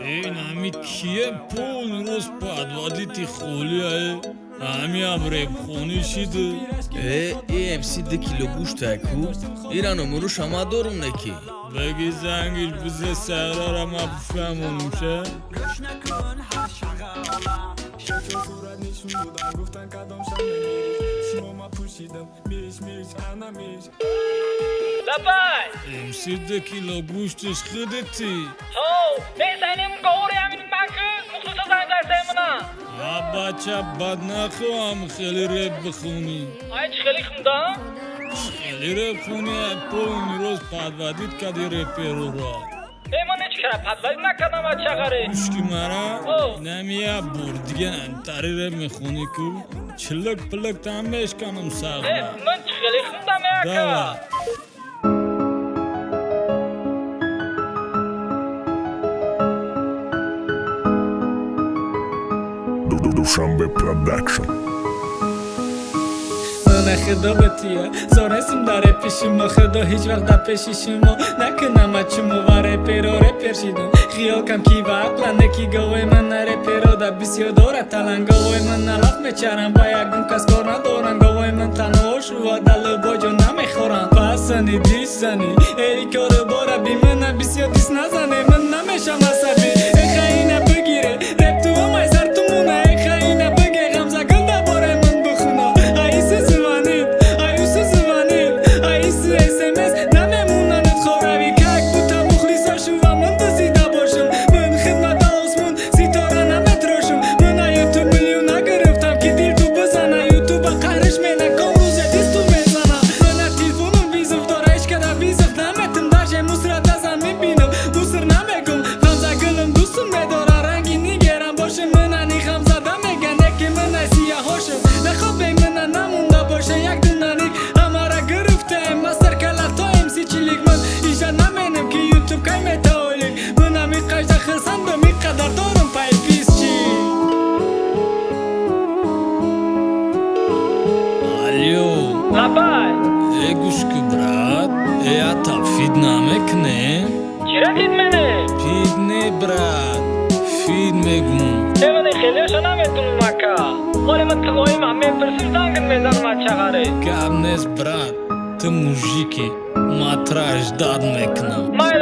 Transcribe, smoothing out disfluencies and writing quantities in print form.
Ey, nami kie полный рост подводит и холия. Ами абреб khoni shid. MC de kilo gushta ku Irano muru shama dorum neki. Begi zangil bize sağlara mafhamun شه. لبای MC de kilo گوشتش خودتی. بزنیم گوری همین مکو مخصوصا زنگ درسته منا بچه بد نخواهم خیلی رب بخونی. آی چی خیلی خوندم؟ خیلی رب خونی полный рост подводит کدی رپیرو را. من هیچ کره پدوید نکردم بچه غری گوشکی مرا نمیه بور دیگه انتری رب میخونی کو چلک پلک تنبش کنم ساقه. من چی خیلی خوندم یکا Dushanbe Production. نه خدا بتیه زارستیم داره پیشیم خدا هیچ وقت در پیشیشیم نکنم چمو واره پیرو رپرشیدم خیال کم کی و عقلا نکی گوه من نره پیرو در بسیار داره تلن گوه من نلاف میچرم با یکون کس کار ندارن گوه من تنهاش رو دل باجو نمیخورن پسنی دیسنی ای کار باره بی من بسیار دیس نزنه من نمیشم عصبی ای خیینه بگیره رپ تو همه سر تو مونه ای خیینه بگی غمزه گل در باره من بخونه لبای ای گوشکی برات ای اتا فید نمکنه چرا دید منه؟ فید نه برات فید میگم من خیلیشو نمیتونم مکا ولی من تقویم همه پرسیم زنگن میزن بچه غری کم نیست برات تو موژیکی ماتراژ داد میکنم من